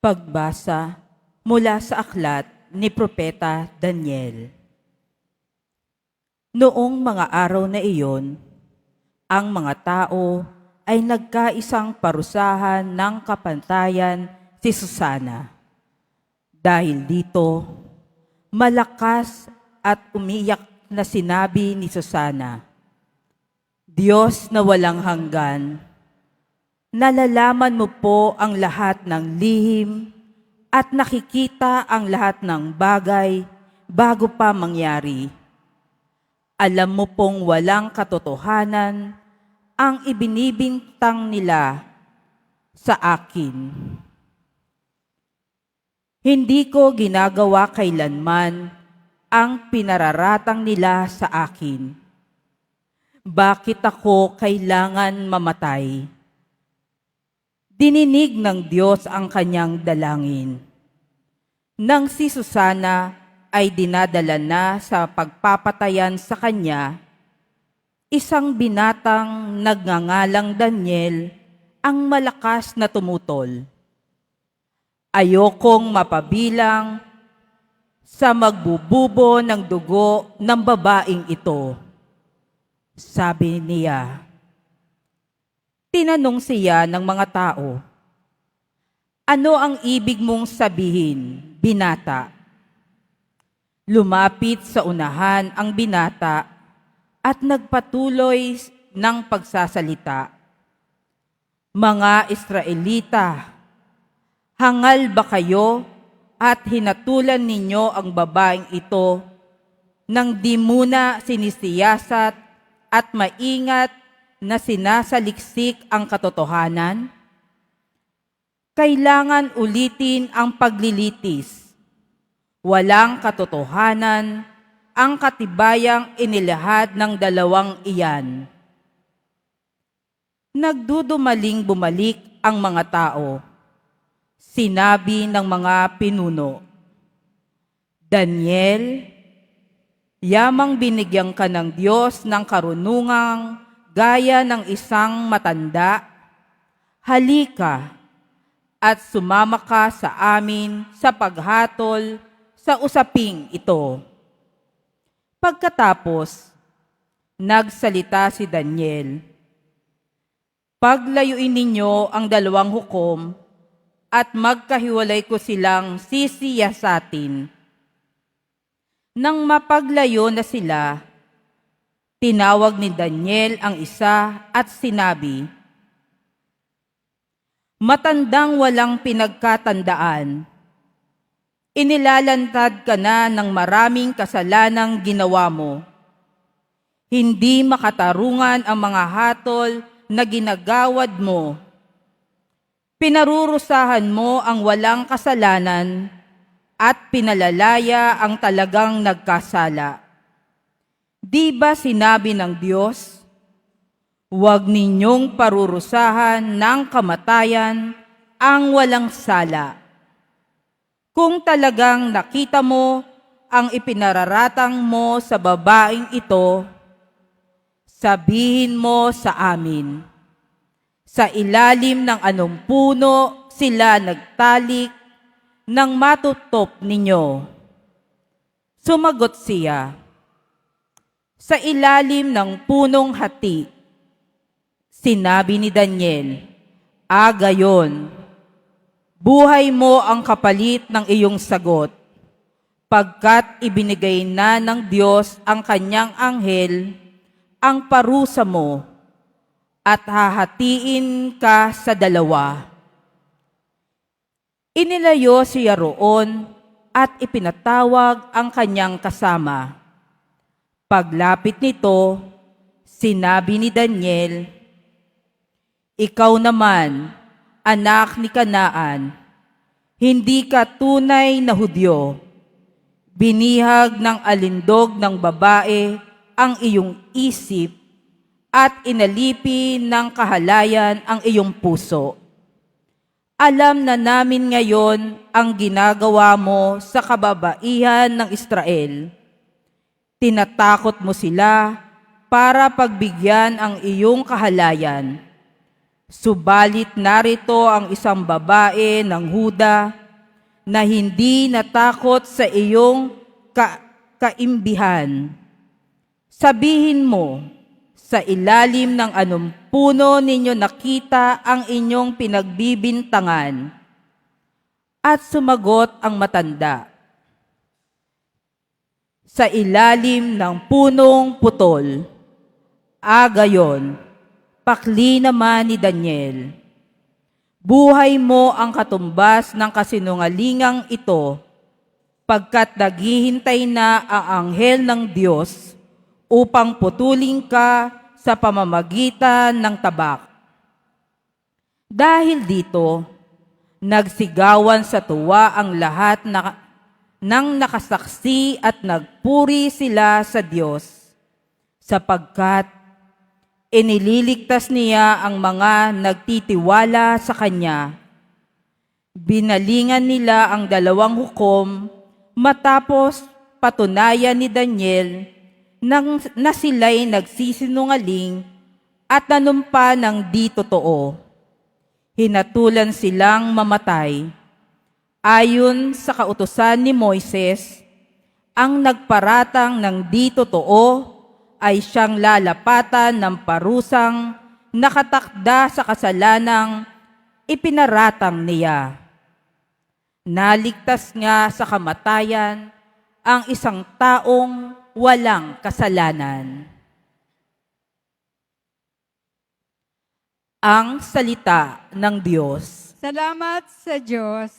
Pagbasa mula sa aklat ni Propeta Daniel. Noong mga araw na iyon, ang mga tao ay nagkaisang parusahan ng kapantayan si Susana. Dahil dito, malakas at umiyak na sinabi ni Susana, "Diyos na walang hanggan, nalalaman mo po ang lahat ng lihim at nakikita ang lahat ng bagay bago pa mangyari. Alam mo pong walang katotohanan ang ibinibintang nila sa akin. Hindi ko ginagawa kailanman ang pinararatang nila sa akin. Bakit ako kailangan mamatay?" Dininig ng Diyos ang kanyang dalangin. Nang si Susana ay dinadala na sa pagpapatayan sa kanya, isang binatang nagngangalang Daniel ang malakas na tumutol. "Ayokong mapabilang sa magbububo ng dugo ng babaeng ito," sabi niya. Tinanong siya ng mga tao, "Ano ang ibig mong sabihin, binata?" Lumapit sa unahan ang binata at nagpatuloy ng pagsasalita, "Mga Israelita, hangal ba kayo at hinatulan ninyo ang babaeng ito nang di muna sinisiyasat at maingat na sinasaliksik ang katotohanan? Kailangan ulitin ang paglilitis. Walang katotohanan ang katibayang inilahad ng dalawang iyan." Nagdudumaling bumalik ang mga tao. Sinabi ng mga pinuno, "Daniel, yamang binigyan ka ng Diyos ng karunungang gaya ng isang matanda. Halika at sumama ka sa amin sa paghatol sa usaping ito." Pagkatapos, nagsalita si Daniel, "Paglayuin ninyo ang dalawang hukom at magkahiwalay ko silang sisiyasatin." Nang mapaglayo na sila, tinawag ni Daniel ang isa at sinabi, "Matandang walang pinagkatandaan, inilalantad ka na ng maraming kasalanang ginawa mo. Hindi makatarungan ang mga hatol na ginagawad mo. Pinarurusahan mo ang walang kasalanan at pinalalaya ang talagang nagkasala. Di ba sinabi ng Diyos, huwag ninyong parurusahan ng kamatayan ang walang sala? Kung talagang nakita mo ang ipinararatang mo sa babaeng ito, sabihin mo sa amin, sa ilalim ng anong puno sila nagtalik nang matutop ninyo?" Sumagot siya, "Sa ilalim ng punong hati." Sinabi ni Daniel, "Gayon, buhay mo ang kapalit ng iyong sagot, pagkat ibinigay na ng Diyos ang kanyang anghel ang parusa mo at hahatiin ka sa dalawa." Inilayo siya roon at ipinatawag ang kanyang kasama. Paglapit nito, sinabi ni Daniel, "Ikaw naman, anak ni Kanaan, hindi ka tunay na Hudyo. Binihag ng alindog ng babae ang iyong isip at inalipi ng kahalayan ang iyong puso. Alam na namin ngayon ang ginagawa mo sa kababaihan ng Israel. Tinatakot mo sila para pagbigyan ang iyong kahalayan. Subalit narito ang isang babae ng Huda na hindi natakot sa iyong kaimbihan. Sabihin mo, sa ilalim ng anong puno ninyo nakita ang inyong pinagbibintangan? At sumagot ang matanda, sa ilalim ng punong putol. Gayon, pakli naman ni Daniel. Buhay mo ang katumbas ng kasinungalingang ito, pagkat naghihintay na ang anghel ng Diyos upang putulin ka sa pamamagitan ng tabak. Dahil dito, nagsigawan sa tuwa ang lahat ng nakasaksi at nagpuri sila sa Diyos, sapagkat inililigtas niya ang mga nagtitiwala sa Kanya. Binalingan nila ang 2 hukom matapos patunayan ni Daniel na sila'y nagsisinungaling at nanumpa ng di totoo. Hinatulan silang mamatay. Ayon sa kautusan ni Moises, ang nagparatang ng di totoo ay siyang lalapatan ng parusang nakatakda sa kasalanang ipinaratang niya. Naligtas nga sa kamatayan ang isang taong walang kasalanan. Ang salita ng Diyos. Salamat sa Diyos.